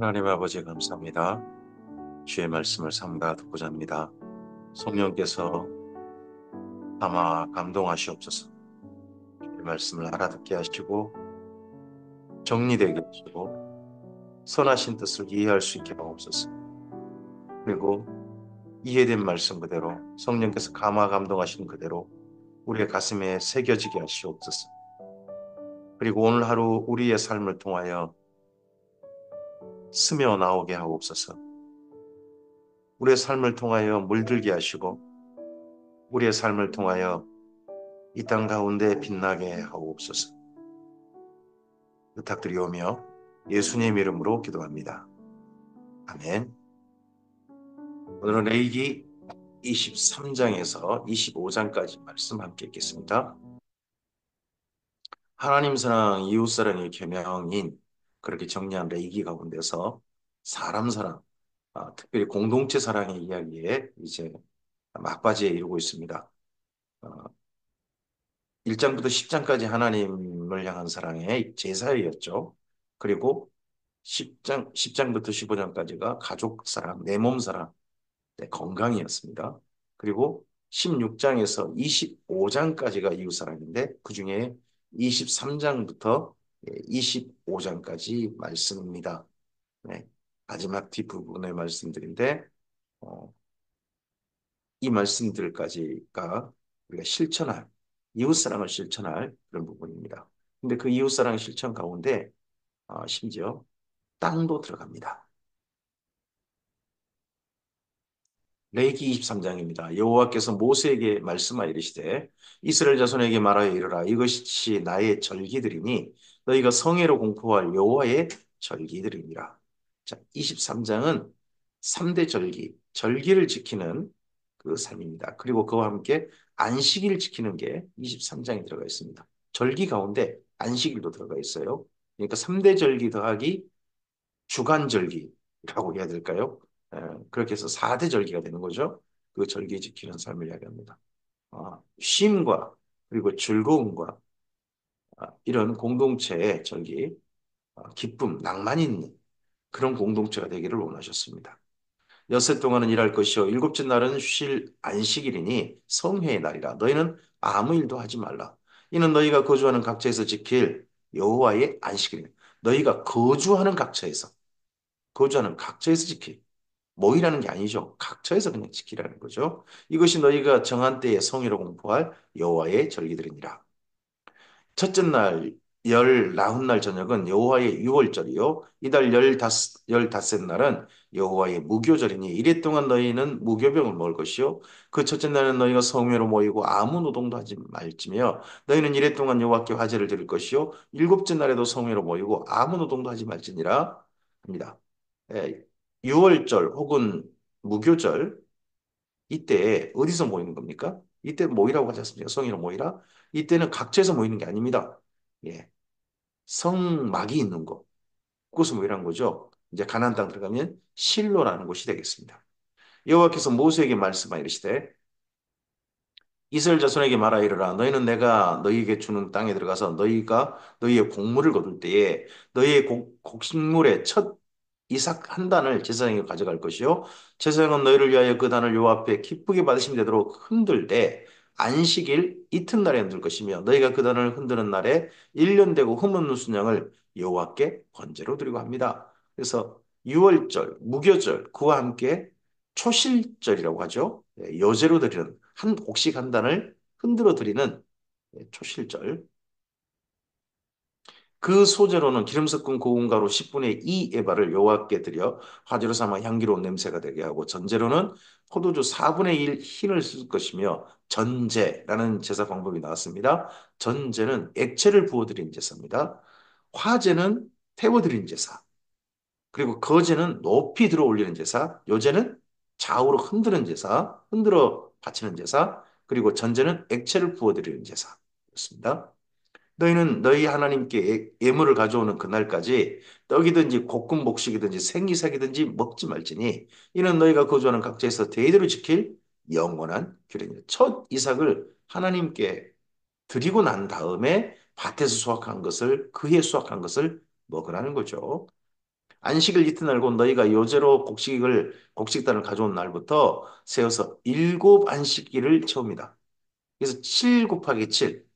하나님 아버지 감사합니다. 주의 말씀을 삼가 듣고자 합니다. 성령께서 아마 감동하시옵소서. 주의 말씀을 알아듣게 하시고 정리되게 하시고 선하신 뜻을 이해할 수 있게 하옵소서. 그리고 이해된 말씀 그대로 성령께서 감화 감동하시는 그대로 우리의 가슴에 새겨지게 하시옵소서. 그리고 오늘 하루 우리의 삶을 통하여 스며 나오게 하옵소서. 우리의 삶을 통하여 물들게 하시고 우리의 삶을 통하여 이 땅 가운데 빛나게 하옵소서. 부탁드리오며 예수님 이름으로 기도합니다. 아멘. 오늘은 레위기 23장에서 25장까지 말씀 함께 읽겠습니다. 하나님 사랑, 이웃 사랑의 계명인 그렇게 정리한 레위기 가운데서 사람 사랑, 특별히 공동체 사랑의 이야기에 이제 막바지에 이르고 있습니다. 어, 1장부터 10장까지 하나님을 향한 사랑의 제사였죠. 그리고 10장부터 15장까지가 가족 사랑, 내 몸 사랑, 내 건강이었습니다. 그리고 16장에서 25장까지가 이웃 사랑인데 그 중에 23장부터 25장까지 말씀입니다. 네, 마지막 뒷부분의 말씀들인데 어, 이 말씀들까지가 우리가 실천할 이웃사랑을 실천할 그런 부분입니다. 근데 그 이웃사랑 실천 가운데 심지어 땅도 들어갑니다. 레위기 23장입니다. 여호와께서 모세에게 말씀하여 이르시되 이스라엘 자손에게 말하여 이르라 이것이 나의 절기들이니 너희가 성회로 공포할 여호와의 절기들이니라. 자, 23장은 3대 절기, 절기를 지키는 그 삶입니다. 그리고 그와 함께 안식일을 지키는 게 23장에 들어가 있습니다. 절기 가운데 안식일도 들어가 있어요. 그러니까 3대 절기 더하기 주간절기라고 해야 될까요? 그렇게 해서 4대 절기가 되는 거죠. 그 절기 지키는 삶을 이야기합니다. 쉼과 그리고 즐거움과 이런 공동체의 절기, 기쁨, 낭만 있는 그런 공동체가 되기를 원하셨습니다. 엿새 동안은 일할 것이요 일곱째 날은 쉴 안식일이니 성회의 날이라 너희는 아무 일도 하지 말라. 이는 너희가 거주하는 각처에서 지킬 여호와의 안식일이니 너희가 거주하는 각처에서 지킬 모이라는 게 아니죠. 각처에서 그냥 지키라는 거죠. 이것이 너희가 정한 때에 성의로 공포할 여호와의 절기들이니라. 첫째 날, 열 나흔 날 저녁은 여호와의 유월절이요. 이달 열다섯 날은 여호와의 무교절이니 이래 동안 너희는 무교병을 먹을 것이요. 그 첫째 날은 너희가 성회로 모이고 아무 노동도 하지 말지며 너희는 이래 동안 여호와께 화제를 드릴 것이요. 일곱째 날에도 성회로 모이고 아무 노동도 하지 말지니라 합니다. 예, 유월절 혹은 무교절 이때 어디서 모이는 겁니까? 이때 모이라고 하지 않습니까? 성회로 모이라. 이때는 각처에서 모이는 게 아닙니다. 예, 성막이 있는 곳, 그곳을 모이라는 거죠. 이제 가나안 땅 들어가면 실로라는 곳이 되겠습니다. 여호와께서 모세에게 말씀하여 이르시되 이스라엘 자손에게 말하 이르라 너희는 내가 너희에게 주는 땅에 들어가서 너희가 너희의 곡물을 거둘 때에 너희의 곡식물의 첫 이삭 한 단을 제사장이 가져갈 것이요 제사장은 너희를 위하여 그 단을 여호와 앞에 기쁘게 받으시면 되도록 흔들 때 안식일 이튿날에 흔들 것이며 너희가 그 단을 흔드는 날에 1년 되고 흠없는 순양을 여호와께 번제로 드리고 합니다. 그래서 유월절, 무교절 그와 함께 초실절이라고 하죠. 여제로 드리는 한 곡식 한 단을 흔들어 드리는 초실절. 그 소재로는 기름 섞은 고운 가루 10분의 2 에바를 여호와께 드려 화제로 삼아 향기로운 냄새가 되게 하고 전제로는 포도주 4분의 1 흰을 쓸 것이며 전제라는 제사 방법이 나왔습니다. 전제는 액체를 부어드린 제사입니다. 화제는 태워드린 제사. 그리고 거제는 높이 들어 올리는 제사, 요제는 좌우로 흔드는 제사, 흔들어 바치는 제사, 그리고 전제는 액체를 부어드리는 제사였습니다. 너희는 너희 하나님께 예물을 가져오는 그날까지 떡이든지 볶음 곡식이든지 생이삭이든지 먹지 말지니 이는 너희가 거주하는 각지에서 대대로 지킬 영원한 규례니라. 첫 이삭을 하나님께 드리고 난 다음에 밭에서 수확한 것을 그해 수확한 것을 먹으라는 거죠. 안식일 이튿날고 너희가 요제로 곡식단을 가져온 날부터 세어서 일곱 안식일을 채웁니다. 그래서 7 곱하기 7,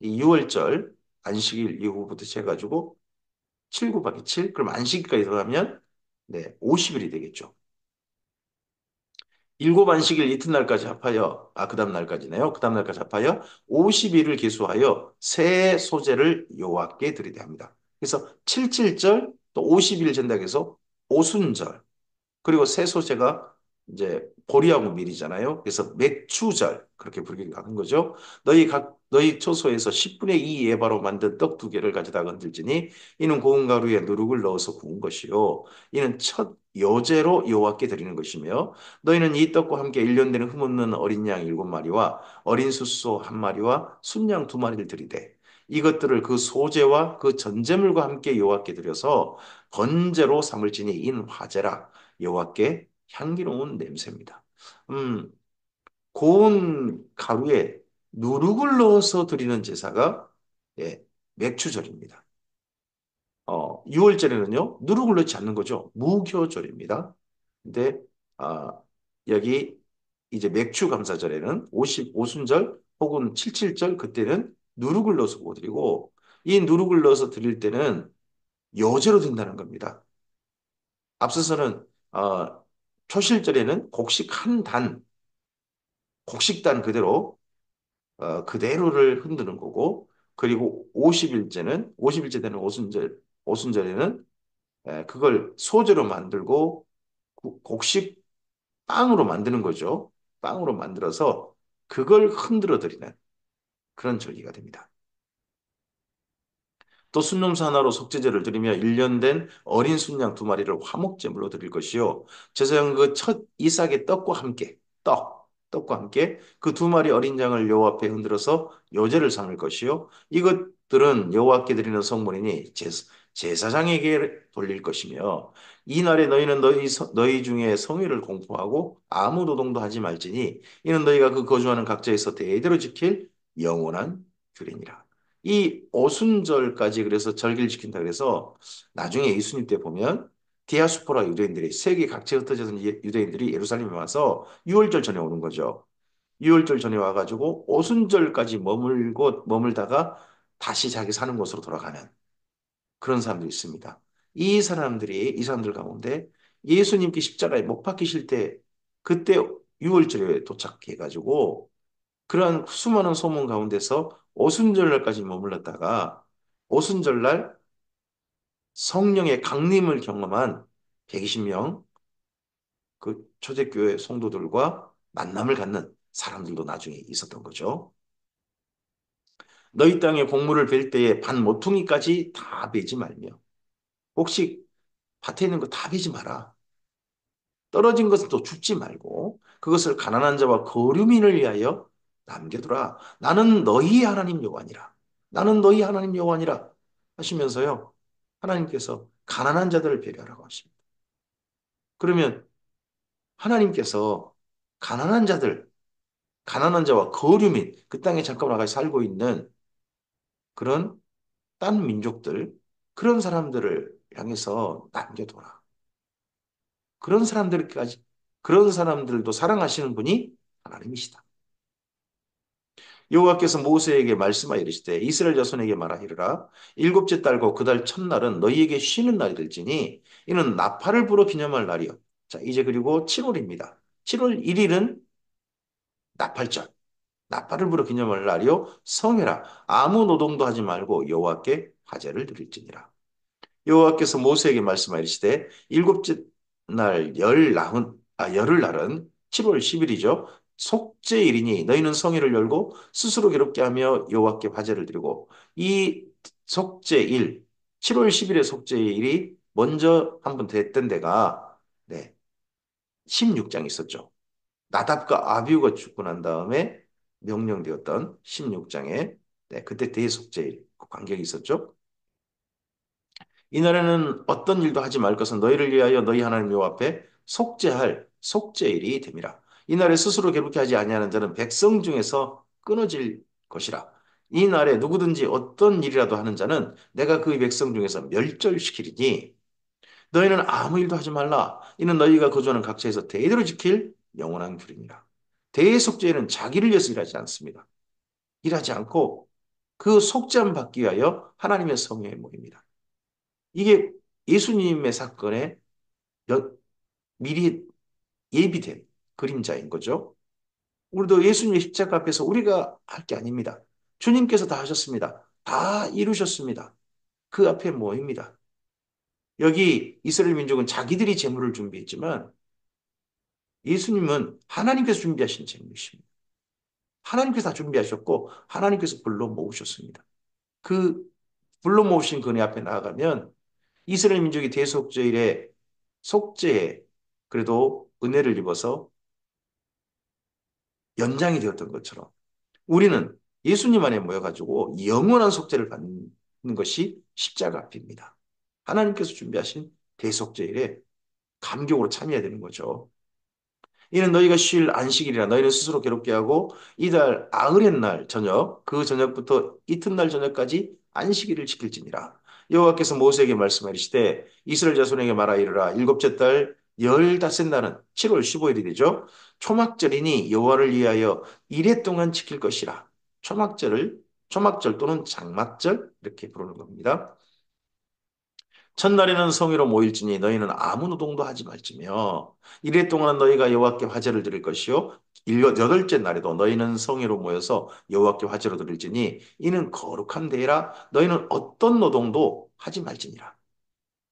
이 6월절 안식일 이후부터 해가지고 7 곱하기 7, 그럼 안식일까지 더하면 네, 50일이 되겠죠. 일곱 안식일 이튿날까지 합하여, 그 다음 날까지네요. 그 다음 날까지 합하여 50일을 계수하여 새 소재를 여호와께 드리게 합니다. 그래서 77절 또 50일 전다고 해서 오순절, 그리고 새 소재가 이제 보리하고 밀이잖아요. 그래서 맥추절 그렇게 부르기도 하는 거죠. 너희 초소에서 10분의 2 예바로 만든 떡 두 개를 가져다 건들지니 이는 고운 가루에 누룩을 넣어서 구운 것이요 이는 첫 요제로 여호와께 드리는 것이며 너희는 이 떡과 함께 1년 되는 흠없는 어린 양 7마리와 어린 숫소 한 마리와 순양 2마리를 드리되 이것들을 그 소제와 그 전제물과 함께 여호와께 드려서 번제로 삼을지니 인 화제라. 여호와께 향기로운 냄새입니다. 음, 고운 가루에 누룩을 넣어서 드리는 제사가 예, 맥추절입니다. 6월절에는요, 누룩을 넣지 않는 거죠. 무교절입니다. 근데 아, 여기 이제 맥추 감사절에는 55순절 혹은 77절 그때는 누룩을 넣어서 못 드리고 이 누룩을 넣어서 드릴 때는 여제로 든다는 겁니다. 앞서서는 초실절에는 곡식단 그대로 그대로를 흔드는 거고 그리고 50일째 되는 오순절에는 그걸 소재로 만들고 곡식 빵으로 만드는 거죠. 빵으로 만들어서 그걸 흔들어 드리는 그런 절기가 됩니다. 또 순놈새 하나로 속죄제를 드리며 1년 된 어린 순양 2마리를 화목제물로 드릴 것이요. 제사장 그 첫 이삭의 떡과 함께 그 2마리 어린 양을 여호와 앞에 흔들어서 요제를 삼을 것이요. 이것들은 여호와께 드리는 성물이니 제사장에게 돌릴 것이며 이날에 너희는 너희 중에 성회를 공포하고 아무 노동도 하지 말지니 이는 너희가 그 거주하는 각자에서 대대로 지킬 영원한 규례니라. 이 오순절까지 그래서 절기를 지킨다 그래서 나중에 예수님 때 보면 디아스포라 유대인들이 세계 각지에 흩어져 있는 유대인들이 예루살렘에 와서 유월절 전에 오는 거죠. 유월절 전에 와가지고 오순절까지 머물다가 다시 자기 사는 곳으로 돌아가는 그런 사람들이 있습니다. 이 사람들 가운데 예수님께 십자가에 못 박히실 때 그때 유월절에 도착해가지고 그러한 수많은 소문 가운데서 오순절날까지 머물렀다가 오순절날 성령의 강림을 경험한 120명 그 초대교회 성도들과 만남을 갖는 사람들도 나중에 있었던 거죠. 너희 땅에 곡물을 벨 때에 반 모퉁이까지 다 베지 말며 혹시 밭에 있는 거 다 베지 마라. 떨어진 것은 또 줍지 말고 그것을 가난한 자와 거류민을 위하여 남겨두라. 나는 너희 하나님 여호와니라. 나는 너희 하나님 여호와니라 하시면서요. 하나님께서 가난한 자들을 배려하라고 하십니다. 그러면 하나님께서 가난한 자들, 가난한 자와 거류민, 그 땅에 잠깐 나가 살고 있는 그런 딴 민족들, 그런 사람들을 향해서 남겨둬라. 그런 사람들까지, 그런 사람들도 사랑하시는 분이 하나님이시다. 여호와께서 모세에게 말씀하여 이르시되 이스라엘 자손에게 말하기르라 일곱째 달과 그 달 첫날은 너희에게 쉬는 날이 될지니 이는 나팔을 불어 기념할 날이요. 자, 이제 그리고 7월입니다. 7월 1일은 나팔절. 나팔을 불어 기념할 날이요. 성회라. 아무 노동도 하지 말고 여호와께 화제를 드릴지니라. 여호와께서 모세에게 말씀하시되 일곱째 날 열흘 날은 7월 10일이죠. 속죄일이니 너희는 성회를 열고 스스로 괴롭게 하며 여호와께 화제를 드리고 이 속죄일 7월 10일의 속죄일이 먼저 한번 됐던 데가 네, 16장이 있었죠. 나답과 아비후가 죽고 난 다음에 명령되었던 16장에 네, 그때 대속죄일 그 간격이 있었죠. 이날에는 어떤 일도 하지 말 것은 너희를 위하여 너희 하나님 여호와 앞에 속죄할 속죄일이 됨이라. 이날에 스스로 괴롭게 하지 아니하는 자는 백성 중에서 끊어질 것이라. 이 날에 누구든지 어떤 일이라도 하는 자는 내가 그 백성 중에서 멸절시키리니 너희는 아무 일도 하지 말라. 이는 너희가 거주하는 각처에서 대대로 지킬 영원한 규례니라. 대속죄는 자기를 위해서 일하지 않습니다. 일하지 않고 그 속죄함 받기 위하여 하나님의 성회에 모입니다. 이게 예수님의 사건에 미리 예비된 그림자인 거죠. 우리도 예수님의 십자가 앞에서 우리가 할 게 아닙니다. 주님께서 다 하셨습니다. 다 이루셨습니다. 그 앞에 모입니다. 여기 이스라엘 민족은 자기들이 재물을 준비했지만 예수님은 하나님께서 준비하신 재물이십니다. 하나님께서 다 준비하셨고 하나님께서 불러 모으셨습니다. 그 불러 모으신 그네 앞에 나아가면 이스라엘 민족이 대속죄일에 속죄에 그래도 은혜를 입어서 연장이 되었던 것처럼 우리는 예수님 안에 모여가지고 영원한 속죄를 받는 것이 십자가 앞입니다. 하나님께서 준비하신 대속죄일에 감격으로 참여해야 되는 거죠. 이는 너희가 쉴 안식일이라 너희는 스스로 괴롭게 하고 이달 아흐렛 날 저녁 그 저녁부터 이튿날 저녁까지 안식일을 지킬지니라. 여호와께서 모세에게 말씀하시되 이스라엘 자손에게 말하 이르라 일곱째 달 열다섯 날은 7월 15일이 되죠. 초막절이니 여호와를 위하여 이래 동안 지킬 것이라. 초막절을 초막절 또는 장막절 이렇게 부르는 겁니다. 첫날에는 성회로 모일지니 너희는 아무 노동도 하지 말지며 이래 동안 너희가 여호와께 화제를 드릴 것이요 여덟째 날에도 너희는 성회로 모여서 여호와께 화제로 드릴지니 이는 거룩한 대회라 너희는 어떤 노동도 하지 말지니라.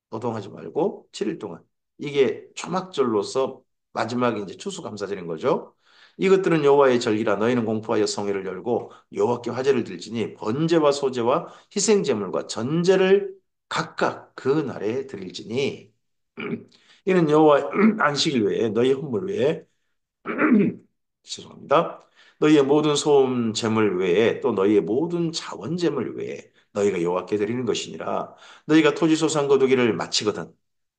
노동하지 말고 7일 동안 이게 초막절로서 마지막에 이제 추수감사절인 거죠. 이것들은 여호와의 절기라 너희는 공포하여 성회를 열고 여호와께 화제를 드릴지니 번제와 소제와 희생 제물과 전제를 각각 그 날에 드릴지니 이는 여호와 안식일 외에 너희 헌물 외에 죄송합니다. 너희의 모든 소음 제물 외에 또 너희의 모든 자원 제물 외에 너희가 여호와께 드리는 것이니라. 너희가 토지 소산 거두기를 마치거든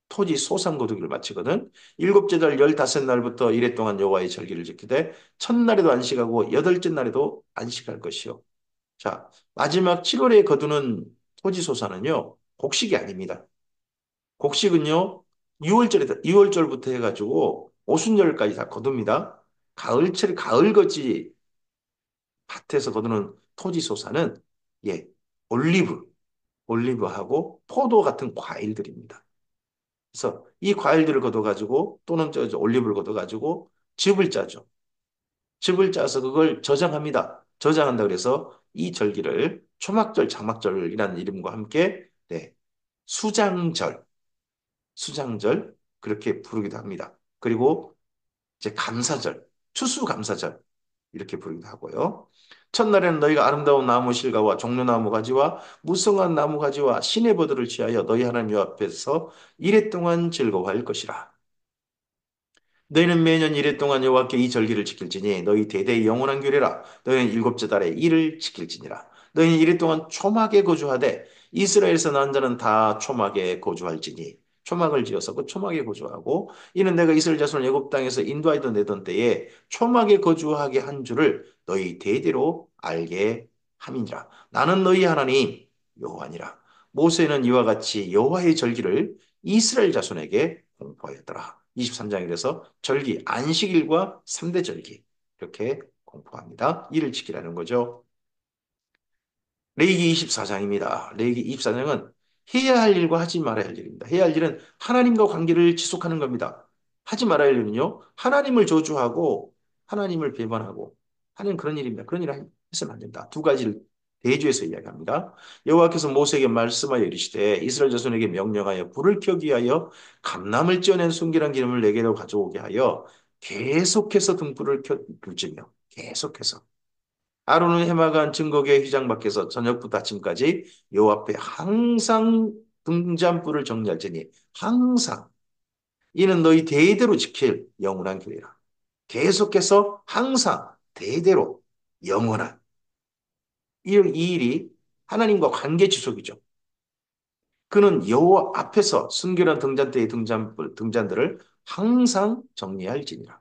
토지 소산 거두기를 마치거든 일곱째 달 열다섯 날부터 이래 동안 여호와의 절기를 지키되 첫날에도 안식하고 여덟째 날에도 안식할 것이요. 자, 마지막 7월에 거두는 토지 소산은요. 곡식이 아닙니다. 곡식은요. 6월절부터 해가지고 오순절까지 다 거둡니다. 가을철 가을거지 밭에서 거두는 토지 소산은 예, 올리브, 올리브하고 포도 같은 과일들입니다. 그래서 이 과일들을 걷어가지고 또는 저 올리브를 걷어가지고 즙을 짜죠. 즙을 짜서 그걸 저장합니다. 저장한다 그래서 이 절기를 초막절, 장막절이라는 이름과 함께 네, 수장절, 수장절 그렇게 부르기도 합니다. 그리고 이제 감사절, 추수감사절 이렇게 부르기도 하고요. 첫날에는 너희가 아름다운 나무 실과와 종려나무 가지와 무성한 나무 가지와 시내 버들을 취하여 너희 하나님 여 앞에서 이래 동안 즐거워할 것이라. 너희는 매년 이래 동안 여호와께 이 절기를 지킬지니 너희 대대의 영원한 규례라. 너희는 일곱째 달에 이를 지킬지니라. 너희는 이래 동안 초막에 거주하되 이스라엘에서 난 자는 다 초막에 거주할지니 초막을 지어서 그 초막에 거주하고 이는 내가 이스라엘 자손을 애굽 땅에서 인도하여 내던 때에 초막에 거주하게 한 줄을 너희 대대로 알게 함이니라. 나는 너희 하나님 여호와니라. 모세는 이와 같이 여호와의 절기를 이스라엘 자손에게 공포하였더라. 23장에 그래서 절기, 안식일과 3대 절기 이렇게 공포합니다. 이를 지키라는 거죠. 레위기 24장입니다. 레위기 24장은 해야 할 일과 하지 말아야 할 일입니다. 해야 할 일은 하나님과 관계를 지속하는 겁니다. 하지 말아야 할 일은요. 하나님을 저주하고 하나님을 배반하고 하는 그런 일입니다. 그런 일을 해서는 안 된다. 두 가지를 대조해서 이야기합니다. 여호와께서 모세에게 말씀하여 이르시되 이스라엘 자손에게 명령하여 불을 켜기 위하여 감람을 찌어낸 순결한 기름을 내게로 가져오게 하여 계속해서 등불을 켜 둘지며 계속해서 아론은 해마간 증거궤 휘장 밖에서 저녁부터 아침까지 여호와 앞에 항상 등잔불을 정리할지니 항상 이는 너희 대대로 지킬 영원한 교회라. 계속해서 항상 대대로 영원한 이 일이 하나님과 관계 지속이죠. 그는 여호와 앞에서 순결한 등잔대의 등잔불 등잔들을 항상 정리할지니라.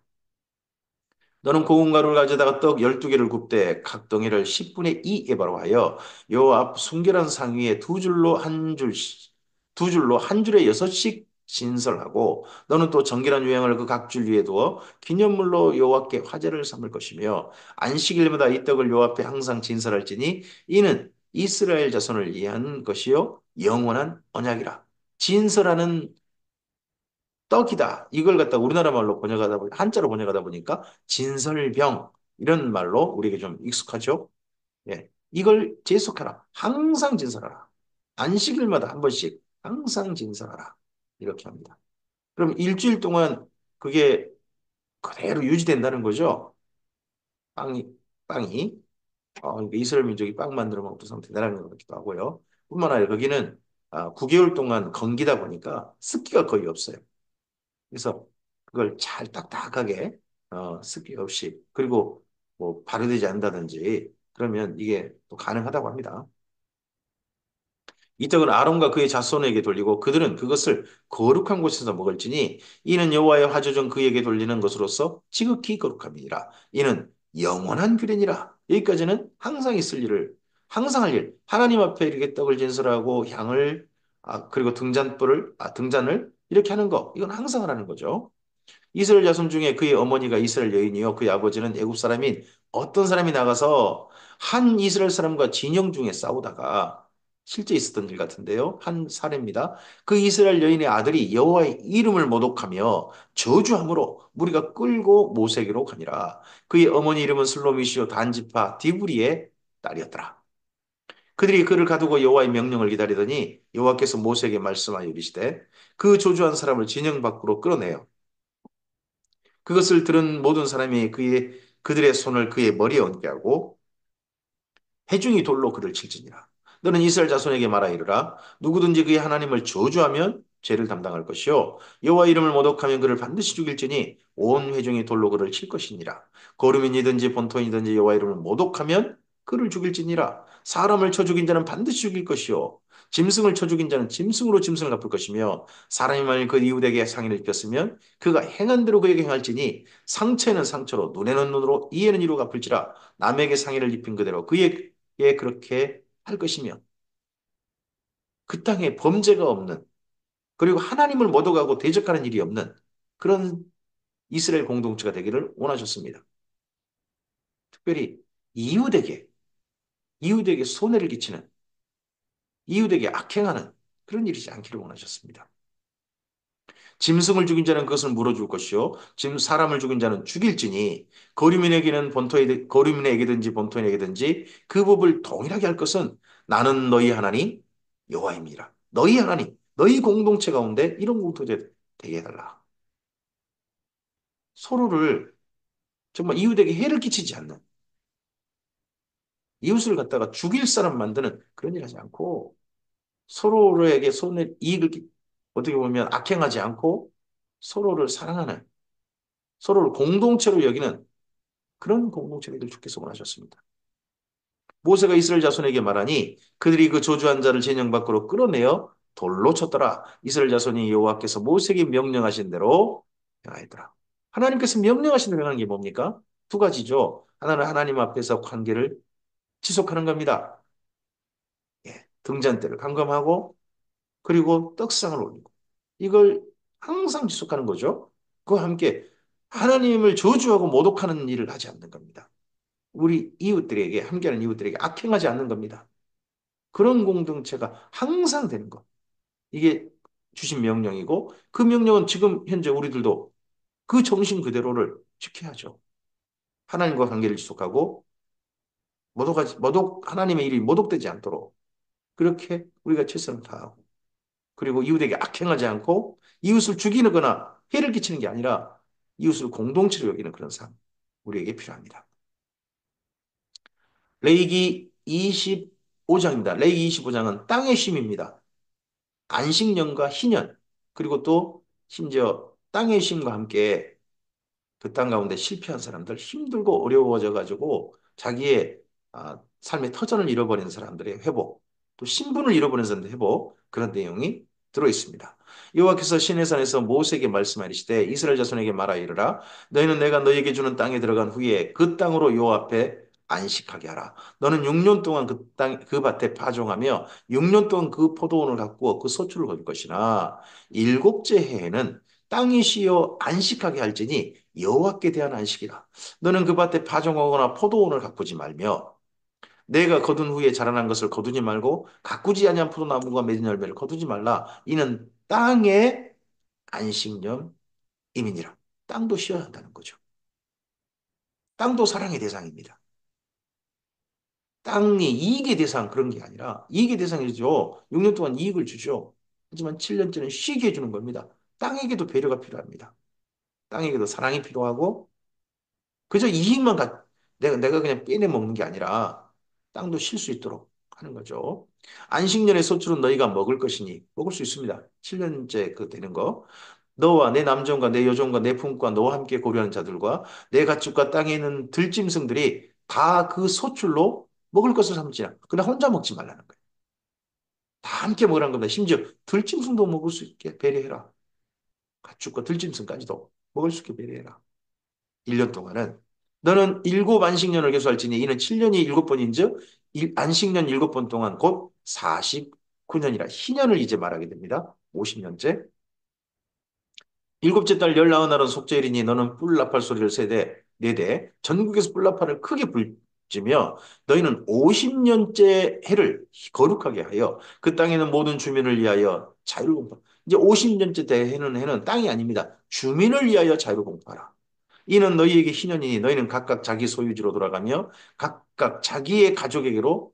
너는 고운 가루를 가져다가 떡 12개를 굽되 각 덩이를 10분의 2 에바로 하여 요 앞 순결한 상 위에 두 줄로 한 줄에 6씩 진설하고 너는 또 정결한 유향을 그 각 줄 위에 두어 기념물로 여호와께 화제를 삼을 것이며 안식일마다 이 떡을 요 앞에 항상 진설할지니 이는 이스라엘 자손을 위한 것이요 영원한 언약이라. 진설하는 떡이다. 이걸 갖다 우리나라 말로 번역하다 보니 한자로 번역하다 보니까 진설병 이런 말로 우리에게 좀 익숙하죠. 예. 이걸 제속하라. 항상 진설하라. 안식일마다 한 번씩 항상 진설하라. 이렇게 합니다. 그럼 일주일 동안 그게 그대로 유지된다는 거죠. 빵이 빵이 이스라엘 민족이 빵 만들어 먹고도 참 대단한 것 같기도 하고요. 뿐만 아니라 거기는 9개월 동안 건기다 보니까 습기가 거의 없어요. 그래서 그걸 잘 딱딱하게 습기 없이 그리고 뭐 발효되지 않는다든지 그러면 이게 또 가능하다고 합니다. 이 떡은 아론과 그의 자손에게 돌리고 그들은 그것을 거룩한 곳에서 먹을지니 이는 여호와의 화조전 그에게 돌리는 것으로서 지극히 거룩함이니라. 이는 영원한 규례니라. 여기까지는 항상 있을 일을 항상 할 일. 하나님 앞에 이렇게 떡을 진설하고 향을 그리고 등잔을 이렇게 하는 거. 이건 항상 하라는 거죠. 이스라엘 자손 중에 그의 어머니가 이스라엘 여인이요 그의 아버지는 애굽 사람인 어떤 사람이 나가서 한 이스라엘 사람과 진영 중에 싸우다가 실제 있었던 일 같은데요. 한 사례입니다. 그 이스라엘 여인의 아들이 여호와의 이름을 모독하며 저주함으로 무리가 끌고 모세에게로 가니라. 그의 어머니 이름은 슬로미시오 단지파 디브리의 딸이었더라. 그들이 그를 가두고 여호와의 명령을 기다리더니 여호와께서 모세에게 말씀하여 이르시되 그 조주한 사람을 진영 밖으로 끌어내요. 그것을 들은 모든 사람이 그들의 손을 그의 머리에 얹게 하고 회중이 돌로 그를 칠지니라. 너는 이스라엘 자손에게 말하 이르라. 누구든지 그의 하나님을 저주하면 죄를 담당할 것이요 여호와 이름을 모독하면 그를 반드시 죽일지니 온 회중이 돌로 그를 칠 것이니라. 거루민이든지 본토이든지 여호와 이름을 모독하면 그를 죽일지니라. 사람을 쳐 죽인 자는 반드시 죽일 것이요 짐승을 쳐 죽인 자는 짐승으로 짐승을 갚을 것이며 사람이 만일 그 이웃에게 상해를 입혔으면 그가 행한 대로 그에게 행할지니 상처에는 상처로 눈에는 눈으로 이에는 이로 갚을지라. 남에게 상해를 입힌 그대로 그에게 그렇게 할 것이며 그 땅에 범죄가 없는 그리고 하나님을 모독하고 대적하는 일이 없는 그런 이스라엘 공동체가 되기를 원하셨습니다. 특별히 이웃에게 이웃에게 손해를 끼치는 이웃에게 악행하는 그런 일이지 않기를 원하셨습니다. 짐승을 죽인 자는 그것을 물어줄 것이요. 사람을 죽인 자는 죽일지니 거류민에게든지 본토인에게든지 그 법을 동일하게 할 것은 나는 너희 하나님 여호와입니다. 너희 하나님, 너희 공동체 가운데 이런 공동체 되게 해달라. 서로를 정말 이웃에게 해를 끼치지 않는 이웃을 갖다가 죽일 사람 만드는 그런 일 하지 않고 서로에게 어떻게 보면 악행하지 않고 서로를 사랑하는 서로를 공동체로 여기는 그런 공동체를 주께서 원하셨습니다. 모세가 이스라엘 자손에게 말하니 그들이 그 저주한 자를 진영 밖으로 끌어내어 돌로 쳤더라. 이스라엘 자손이 여호와께서 모세에게 명령하신 대로 행하였더라. 하나님께서 명령하신 대로 행하는 게 뭡니까? 두 가지죠. 하나는 하나님 앞에서 관계를 지속하는 겁니다. 예, 등잔대를 감감하고 그리고 떡상을 올리고 이걸 항상 지속하는 거죠. 그와 함께 하나님을 저주하고 모독하는 일을 하지 않는 겁니다. 우리 이웃들에게, 함께하는 이웃들에게 악행하지 않는 겁니다. 그런 공동체가 항상 되는 것. 이게 주신 명령이고, 그 명령은 지금 현재 우리들도 그 정신 그대로를 지켜야죠. 하나님과 관계를 지속하고, 하나님의 일이 모독되지 않도록, 그렇게 우리가 최선을 다하고, 그리고 이웃에게 악행하지 않고, 이웃을 죽이거나 해를 끼치는 게 아니라, 이웃을 공동체로 여기는 그런 삶, 우리에게 필요합니다. 레이기 25장입니다. 레이기 25장은 땅의 쉼입니다. 안식년과 희년, 그리고 또 심지어 땅의 쉼과 함께 그 땅 가운데 실패한 사람들, 힘들고 어려워져 가지고 자기의 삶의 터전을 잃어버린 사람들의 회복, 또 신분을 잃어버린 사람들의 회복, 그런 내용이 들어 있습니다. 여호와께서 시내산에서 모세에게 말씀하시되 이스라엘 자손에게 말하 이르라 너희는 내가 너희에게 주는 땅에 들어간 후에 그 땅으로 여호와 앞에 안식하게 하라. 너는 6년 동안 그 땅, 그 밭에 파종하며 6년 동안 그 포도원을 가꾸어 그 소출을 거둘 것이나 일곱째 해에는 땅이 쉬어 안식하게 할지니 여호와께 대한 안식이라. 너는 그 밭에 파종하거나 포도원을 가꾸지 말며 내가 거둔 후에 자라난 것을 거두지 말고 가꾸지 아니한 포도나무가 맺은 열매를 거두지 말라. 이는 땅의 안식년 이민이라. 땅도 쉬어야 한다는 거죠. 땅도 사랑의 대상입니다. 땅이 이익의 대상 그런 게 아니라 이익의 대상이죠. 6년 동안 이익을 주죠. 하지만 7년째는 쉬게 해주는 겁니다. 땅에게도 배려가 필요합니다. 땅에게도 사랑이 필요하고 그저 이익만 내가 그냥 빼내 먹는 게 아니라 땅도 쉴 수 있도록 하는 거죠. 안식년의 소출은 너희가 먹을 것이니 먹을 수 있습니다. 7년째 그 되는 거. 너와 내 남종과 내 여종과 내 품과 너와 함께 고려하는 자들과 내 가축과 땅에 있는 들짐승들이 다 그 소출로 먹을 것을 삼지라. 그러나 혼자 먹지 말라는 거예요. 다 함께 먹으라는 겁니다. 심지어 들짐승도 먹을 수 있게 배려해라. 가축과 들짐승까지도 먹을 수 있게 배려해라. 1년 동안은 너는 일곱 안식년을 계수할지니 이는 7년이 일곱 번인즉 안식년 일곱 번 동안 곧 49년이라 희년을 이제 말하게 됩니다. 50년째. 일곱째 달 열나흔 날은 속죄일이니 너는 뿔나팔 소리를 세대 네대 전국에서 뿔나팔을 크게 불지며 너희는 50년째 해를 거룩하게 하여 그 땅에 있는 모든 주민을 위하여 자유를 공포하라. 이제 50년째 해는 땅이 아닙니다. 주민을 위하여 자유를 공포하라. 이는 너희에게 희년이니 너희는 각각 자기 소유지로 돌아가며 각각 자기의 가족에게로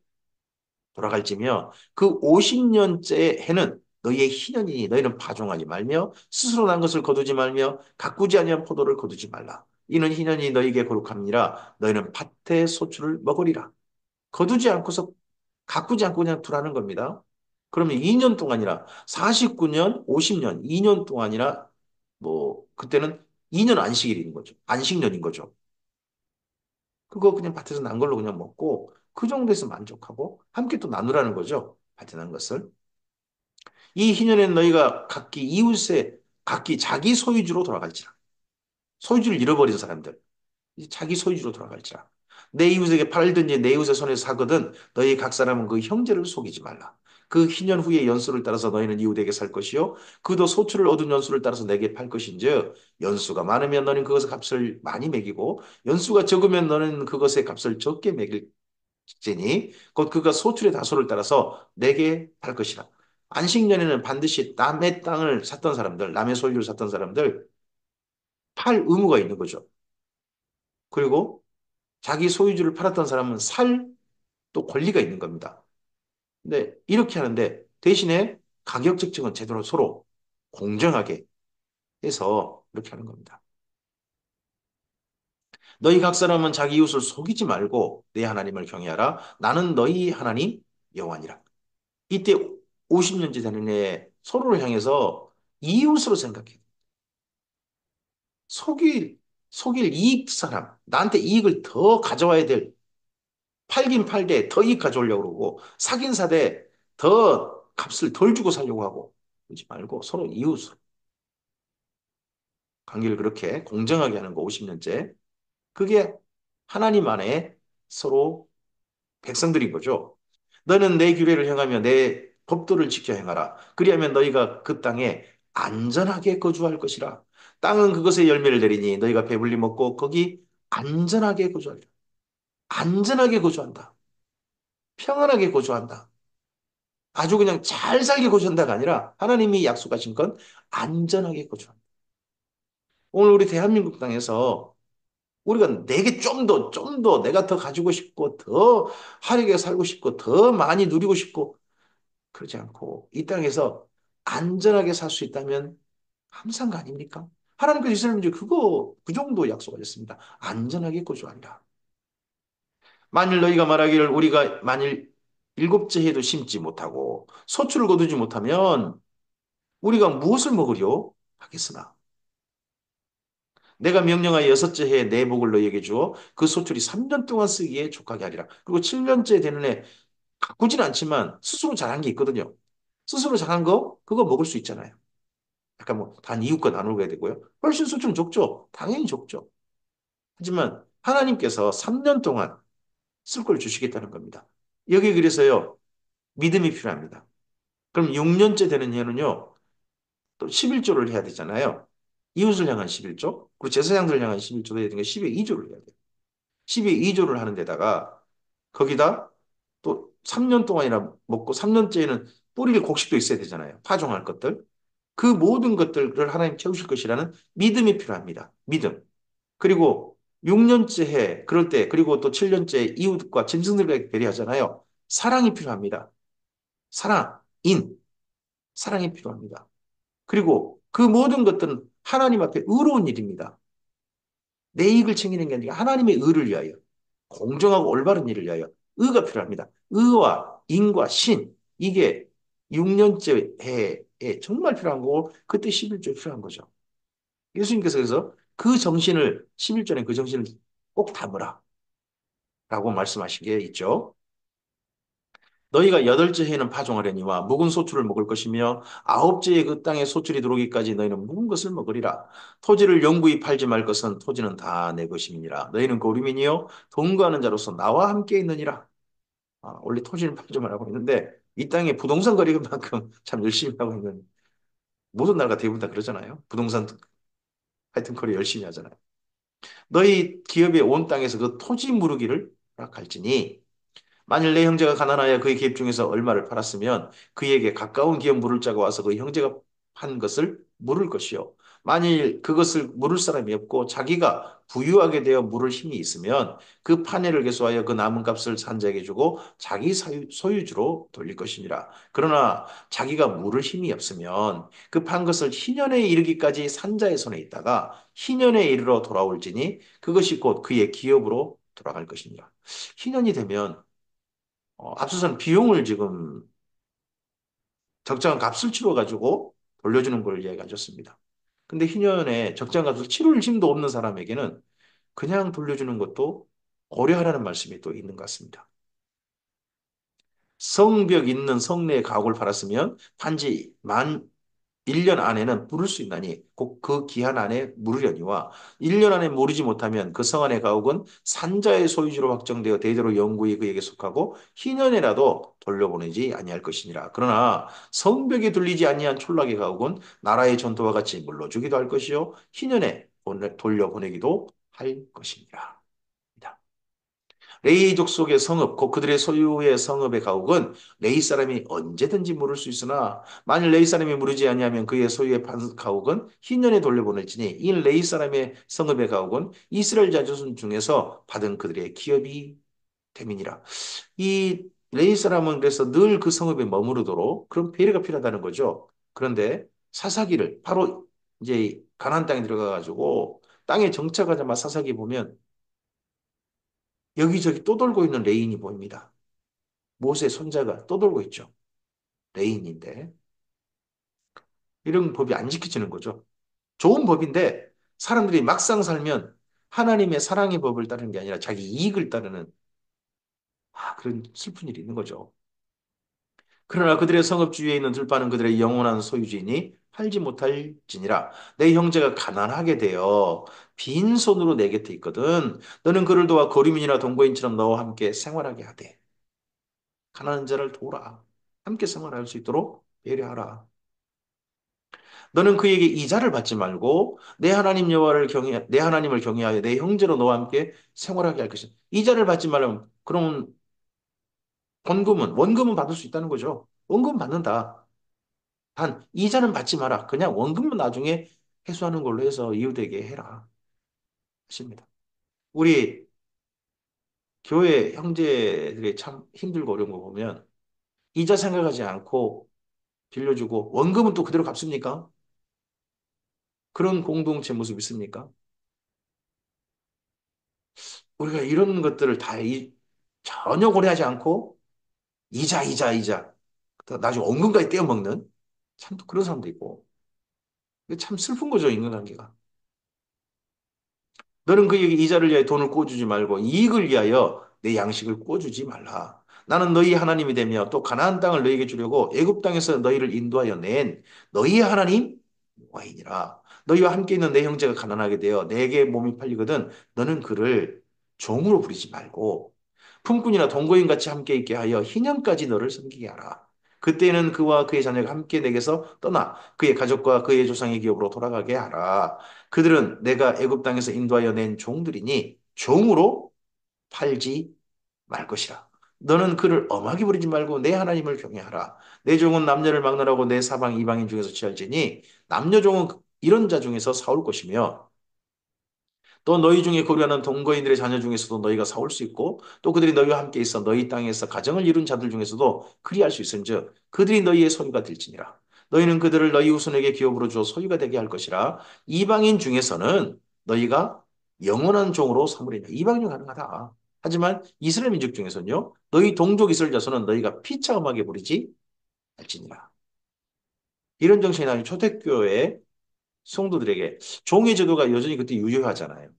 돌아갈지며 그 50년째 해는 너희의 희년이니 너희는 파종하지 말며 스스로 난 것을 거두지 말며 가꾸지 아니한 포도를 거두지 말라. 이는 희년이 너희에게 거룩함이라 너희는 밭의 소출을 먹으리라. 거두지 않고서 가꾸지 않고 그냥 두라는 겁니다. 그러면 2년 동안이라 49년, 50년, 2년 동안이라 뭐 그때는 2년 안식일인 거죠. 안식년인 거죠. 그거 그냥 밭에서 난 걸로 그냥 먹고 그 정도에서 만족하고 함께 또 나누라는 거죠. 밭에 난 것을. 이 희년에는 너희가 각기 이웃에 각기 자기 소유주로 돌아갈지라. 소유주를 잃어버린 사람들. 이제 자기 소유주로 돌아갈지라. 내 이웃에게 팔든지 내 이웃의 손에서 사거든 너희 각 사람은 그 형제를 속이지 말라. 그 희년 후의 연수를 따라서 너희는 이웃에게 살 것이요 그도 소출을 얻은 연수를 따라서 내게 팔 것인즉 연수가 많으면 너는 그것의 값을 많이 매기고 연수가 적으면 너는 그것의 값을 적게 매길지니 곧 그가 소출의 다소를 따라서 내게 팔 것이라. 안식년에는 반드시 남의 땅을 샀던 사람들, 남의 소유를 샀던 사람들 팔 의무가 있는 거죠. 그리고 자기 소유주를 팔았던 사람은 살 또 권리가 있는 겁니다. 근데 이렇게 하는데 대신에 가격 책정은 제대로 서로 공정하게 해서 이렇게 하는 겁니다. 너희 각 사람은 자기 이웃을 속이지 말고 내 하나님을 경외하라. 나는 너희 하나님 여호와니라. 이때 50년째 되는 해 서로를 향해서 이웃으로 생각해. 속일, 속일 이익 사람, 나한테 이익을 더 가져와야 될 팔긴 팔되 더 이익 가져오려고 그러고 사긴 사되 더 값을 덜 주고 살려고 하고 그러지 말고 서로 이웃으로 관계를 그렇게 공정하게 하는 거 50년째. 그게 하나님 안에 서로 백성들인 거죠. 너는 내 규례를 행하며 내 법도를 지켜 행하라. 그리하면 너희가 그 땅에 안전하게 거주할 것이라. 땅은 그것의 열매를 내리니 너희가 배불리 먹고 거기 안전하게 거주하리라. 안전하게 거주한다. 평안하게 거주한다. 아주 그냥 잘 살게 거주한다가 아니라 하나님이 약속하신 건 안전하게 거주한다. 오늘 우리 대한민국 땅에서 우리가 내게 좀 더 내가 더 가지고 싶고 더 화려하게 살고 싶고 더 많이 누리고 싶고 그러지 않고 이 땅에서 안전하게 살 수 있다면 감사한 거 아닙니까? 하나님께서 이스라엘 민족 그거 그 정도 약속하셨습니다. 안전하게 거주하리라. 만일 너희가 말하기를 우리가 만일 일곱째 해도 심지 못하고 소출을 거두지 못하면 우리가 무엇을 먹으려 하겠으나 내가 명령하여 여섯째 해에 내 복을 너희에게 주어 그 소출이 3년 동안 쓰기에 족하게 하리라. 그리고 7년째 되는 해 가꾸진 않지만 스스로 잘한 게 있거든요. 스스로 잘한 거 그거 먹을 수 있잖아요. 약간 뭐 단 이웃과 나누고 해야 되고요. 훨씬 수준은 적죠. 당연히 적죠. 하지만 하나님께서 3년 동안 쓸 걸 주시겠다는 겁니다. 여기 그래서요. 믿음이 필요합니다. 그럼 6년째 되는 해는요. 또 11조를 해야 되잖아요. 이웃을 향한 11조, 그리고 제사장들을 향한 11조도 해야 되니까 10의 2조를 해야 돼요. 10의 2조를 하는 데다가 거기다 또 3년 동안이나 먹고 3년째에는 뿌릴 곡식도 있어야 되잖아요. 파종할 것들. 그 모든 것들을 하나님 채우실 것이라는 믿음이 필요합니다. 믿음. 그리고 6년째 해, 그럴 때, 그리고 또 7년째 이웃과 짐승들과 배려하잖아요. 사랑이 필요합니다. 사랑, 사랑이 필요합니다. 그리고 그 모든 것들은 하나님 앞에 의로운 일입니다. 내 이익을 챙기는 게 아니라 하나님의 의를 위하여, 공정하고 올바른 일을 위하여 의가 필요합니다. 의와 인과 신, 이게 6년째 해에 정말 필요한 거고, 그때 11조에 필요한 거죠. 예수님께서 그래서 그 정신을, 11조에 그 정신을 꼭 담으라. 라고 말씀하신 게 있죠. 너희가 여덟째 해에는 파종하려니와 묵은 소출을 먹을 것이며 아홉째 해 그 땅에 소출이 들어오기까지 너희는 묵은 것을 먹으리라. 토지를 영구히 팔지 말 것은 토지는 다 내 것임이니라. 너희는 고리민이요 동거하는 자로서 나와 함께 있느니라. 원래 토지는 팔지 말라고 했는데 이 땅에 부동산 거래만큼 참 열심히 하고 있는 모든 나라가 대부분 다 그러잖아요. 부동산 하여튼 거래 열심히 하잖아요. 너희 기업의 온 땅에서 그 토지 무르기를 허락할지니 만일 내 형제가 가난하여 그의 기업 중에서 얼마를 팔았으면 그에게 가까운 기업 물을 자가 와서 그 형제가 판 것을 물을 것이요. 만일 그것을 물을 사람이 없고 자기가 부유하게 되어 물을 힘이 있으면 그 판례를 계수하여 그 남은 값을 산자에게 주고 자기 소유주로 돌릴 것이니라. 그러나 자기가 물을 힘이 없으면 그 판 것을 희년에 이르기까지 산자의 손에 있다가 희년에 이르러 돌아올지니 그것이 곧 그의 기업으로 돌아갈 것이니라. 희년이 되면 앞서서는 비용을 지금 적정한 값을 치러가지고 돌려주는 걸 이야기해 줬습니다. 근데 희년에 적정한 값을 치를 힘도 없는 사람에게는 그냥 돌려주는 것도 고려하라는 말씀이 또 있는 것 같습니다. 성벽 있는 성내의 가옥을 팔았으면 반지 만 1년 안에는 물을 수 있나니 곧 그 기한 안에 물으려니와 1년 안에 물으지 못하면 그 성 안의 가옥은 산자의 소유지로 확정되어 대대로 영구히 그에게 속하고 희년에라도 돌려보내지 아니할 것이니라. 그러나 성벽에 둘리지 아니한 촌락의 가옥은 나라의 전토와 같이 물러주기도 할 것이요 희년에 돌려보내기도 할 것이니라. 레이족 속의 성읍, 곧 그들의 소유의 성읍의 가옥은 레이 사람이 언제든지 물을 수 있으나 만일 레이 사람이 물으지 아니하면 그의 소유의 판 가옥은 희년에 돌려보낼지니 이 레이 사람의 성읍의 가옥은 이스라엘 자손 중에서 받은 그들의 기업이 됨이니라. 이 레이 사람은 그래서 늘 그 성읍에 머무르도록 그런 배려가 필요하다는 거죠. 그런데 사사기를 바로 이제 가나안 땅에 들어가 가지고 땅에 정착하자마자 사사기 보면 여기저기 떠돌고 있는 레인이 보입니다. 모세 손자가 떠돌고 있죠. 레인인데 이런 법이 안 지켜지는 거죠. 좋은 법인데 사람들이 막상 살면 하나님의 사랑의 법을 따르는 게 아니라 자기 이익을 따르는 그런 슬픈 일이 있는 거죠. 그러나 그들의 성읍 주위에 있는 들판은 그들의 영원한 소유지니 팔지 못할지니라. 내 형제가 가난하게 되어 빈손으로 내 곁에 있거든. 너는 그를 도와 거류민이나 동거인처럼 너와 함께 생활하게 하되 가난한 자를 도우라. 함께 생활할 수 있도록 배려하라. 너는 그에게 이자를 받지 말고 내 하나님을 경외하여 내 형제로 너와 함께 생활하게 할 것이다. 이자를 받지 말면 그럼 원금은 받을 수 있다는 거죠. 원금 받는다. 단 이자는 받지 마라. 그냥 원금은 나중에 회수하는 걸로 해서 이웃에게 해라. 하십니다. 우리 교회 형제들이 참 힘들고 어려운 거 보면 이자 생각하지 않고 빌려주고 원금은 또 그대로 갚습니까? 그런 공동체 모습 있습니까? 우리가 이런 것들을 전혀 고려하지 않고 이자. 나중에 원금까지 떼어먹는 참 또 그런 사람도 있고. 이게 참 슬픈 거죠, 인간관계가. 너는 그에게 이자를 위하여 돈을 꿔주지 말고 이익을 위하여 내 양식을 꿔주지 말라. 나는 너희 하나님이 되며 또 가나안 땅을 너희에게 주려고 애굽 땅에서 너희를 인도하여 낸 너희의 하나님 와인이라. 너희와 함께 있는 내 형제가 가난하게 되어 내게 몸이 팔리거든 너는 그를 종으로 부리지 말고 품꾼이나 동거인 같이 함께 있게 하여 희년까지 너를 섬기게 하라. 그때는 그와 그의 자녀가 함께 내게서 떠나 그의 가족과 그의 조상의 기업으로 돌아가게 하라. 그들은 내가 애굽 땅에서 인도하여 낸 종들이니 종으로 팔지 말 것이라. 너는 그를 엄하게 부리지 말고 내 하나님을 경외하라. 내 종은 남녀를 막론하고 내 사방 이방인 중에서 취할지니 남녀 종은 이런 자 중에서 사올 것이며 또 너희 중에 거류하는 동거인들의 자녀 중에서도 너희가 사올 수 있고 또 그들이 너희와 함께 있어 너희 땅에서 가정을 이룬 자들 중에서도 그리할 수 있은즉 그들이 너희의 소유가 될지니라. 너희는 그들을 너희 후손에게 기업으로 주어 소유가 되게 할 것이라. 이방인 중에서는 너희가 영원한 종으로 삼으리라. 이방인 가능하다. 하지만 이스라엘 민족 중에서는요. 너희 동족 이스라엘 자손은 너희가 피차음하게 부리지 말지니라. 이런 정신이 나는 초대교회 성도들에게 종의 제도가 여전히 그때 유효하잖아요.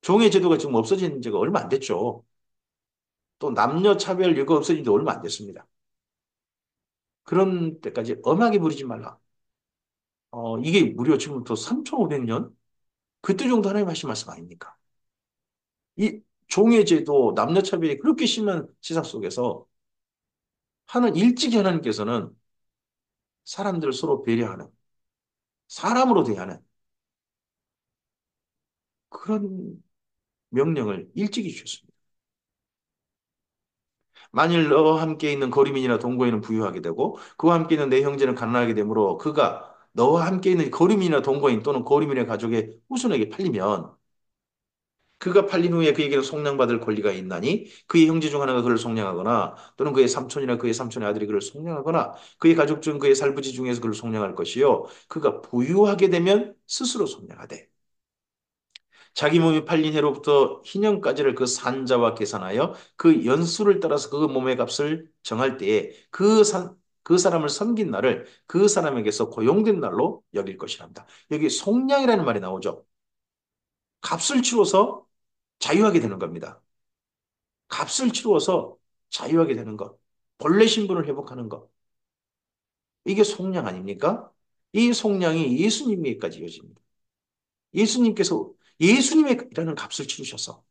종의 제도가 지금 없어진 지가 얼마 안 됐죠. 또 남녀 차별 이거 없어진 지 얼마 안 됐습니다. 그런 때까지 엄하게 부리지 말라. 이게 무려 지금부터 3,500년? 그때 정도 하나님 하신 말씀 아닙니까? 이 종의 제도, 남녀 차별이 그렇게 심한 세상 속에서 일찍이 하나님께서는 사람들을 서로 배려하는, 사람으로 대하는 그런 명령을 일찍이 주셨습니다. 만일 너와 함께 있는 거류민이나 동거인은 부유하게 되고 그와 함께 있는 내 형제는 가난하게 되므로 그가 너와 함께 있는 거류민이나 동거인 또는 거류민의 가족의 후손에게 팔리면 그가 팔린 후에 그에게는 속량받을 권리가 있나니 그의 형제 중 하나가 그를 속량하거나 또는 그의 삼촌이나 그의 삼촌의 아들이 그를 속량하거나 그의 가족 중 그의 살부지 중에서 그를 속량할 것이요 그가 부유하게 되면 스스로 속량하되 자기 몸이 팔린 해로부터 희년까지를 그 산자와 계산하여 그 연수를 따라서 그 몸의 값을 정할 때에 그 사람을 섬긴 날을 그 사람에게서 고용된 날로 여길 것이랍니다. 여기 속량이라는 말이 나오죠. 값을 치러서 자유하게 되는 겁니다. 값을 치루어서 자유하게 되는 것. 본래 신분을 회복하는 것. 이게 속량 아닙니까? 이 속량이 예수님에게까지 이어집니다. 예수님께서 예수님이라는 값을 치르셔서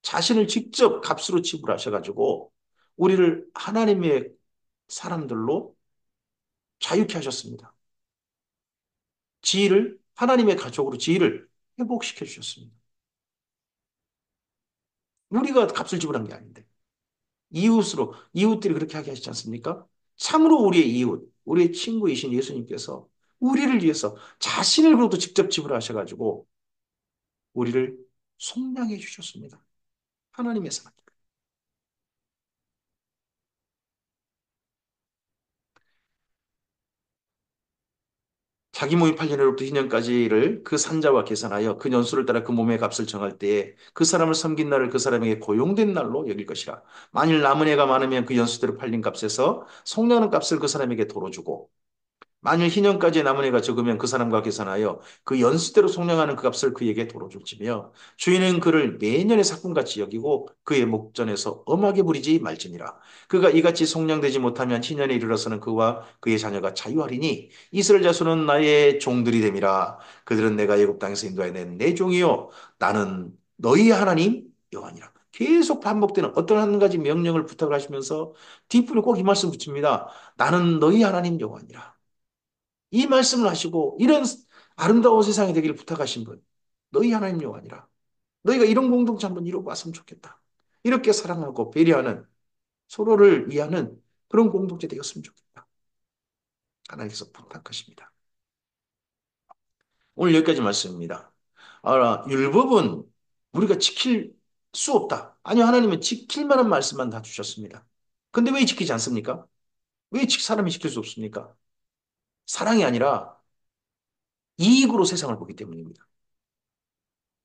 자신을 직접 값으로 지불하셔가지고 우리를 하나님의 사람들로 자유케 하셨습니다. 지위를 하나님의 가족으로 지위를 회복시켜 주셨습니다. 우리가 값을 지불한 게 아닌데 이웃들이 그렇게 하게 하시지 않습니까? 참으로 우리의 이웃, 우리의 친구이신 예수님께서 우리를 위해서 자신을 그것도 직접 지불하셔가지고 우리를 속량해 주셨습니다. 하나님의 사랑. 자기 몸이 8년으로부터 2년까지를 그 산자와 계산하여 그 년수를 따라 그 몸의 값을 정할 때에 그 사람을 섬긴 날을 그 사람에게 고용된 날로 여길 것이라. 만일 남은 해가 많으면 그 연수대로 팔린 값에서 속량하는 값을 그 사람에게 도로 주고 만일 희년까지의 남은 해가 적으면 그 사람과 계산하여 그 연수대로 속량하는 그 값을 그에게 도로 줄지며 주인은 그를 매년의 삭금같이 여기고 그의 목전에서 엄하게 부리지 말지니라. 그가 이같이 속량되지 못하면 희년에 이르러서는 그와 그의 자녀가 자유하리니 이스라엘 자손은 나의 종들이 됨이라. 그들은 내가 애굽 땅에서 인도하여 낸 내 종이요 나는 너희 하나님 여호와니라. 계속 반복되는 어떤 한 가지 명령을 부탁을 하시면서 뒷부분에 꼭 이 말씀 붙입니다. 나는 너희 하나님 여호와니라. 이 말씀을 하시고 이런 아름다운 세상이 되기를 부탁하신 분. 너희 하나님 여호와니라. 너희가 이런 공동체 한번 이루어봤으면 좋겠다. 이렇게 사랑하고 배려하는 서로를 위하는 그런 공동체 되었으면 좋겠다. 하나님께서 부탁하십니다. 오늘 여기까지 말씀입니다. 율법은 우리가 지킬 수 없다. 아니요, 하나님은 지킬 만한 말씀만 다 주셨습니다. 근데 왜 지키지 않습니까? 왜 사람이 지킬 수 없습니까? 사랑이 아니라 이익으로 세상을 보기 때문입니다.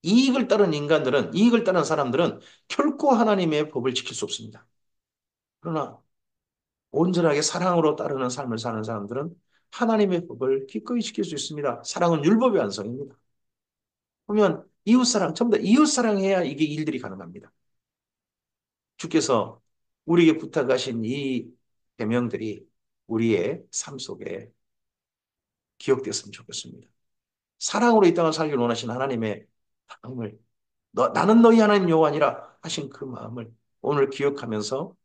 이익을 따르는 사람들은 결코 하나님의 법을 지킬 수 없습니다. 그러나 온전하게 사랑으로 따르는 삶을 사는 사람들은 하나님의 법을 기꺼이 지킬 수 있습니다. 사랑은 율법의 완성입니다. 보면 이웃사랑, 전부 다 이웃사랑해야 이게 일들이 가능합니다. 주께서 우리에게 부탁하신 이 계명들이 우리의 삶 속에 기억되었으면 좋겠습니다. 사랑으로 이 땅을 살기를 원하시는 하나님의 마음을 나는 너희 하나님 여호와니라 하신 그 마음을 오늘 기억하면서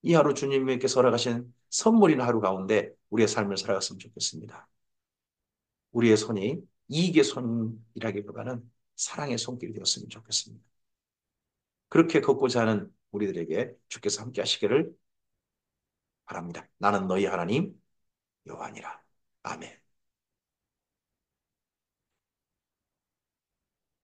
이 하루 주님께서 허락하신 선물인 하루 가운데 우리의 삶을 살아갔으면 좋겠습니다. 우리의 손이 이익의 손이라기보다는 사랑의 손길이 되었으면 좋겠습니다. 그렇게 걷고자 하는 우리들에게 주께서 함께 하시기를 바랍니다. 나는 너희 하나님 여호와니라. 아멘.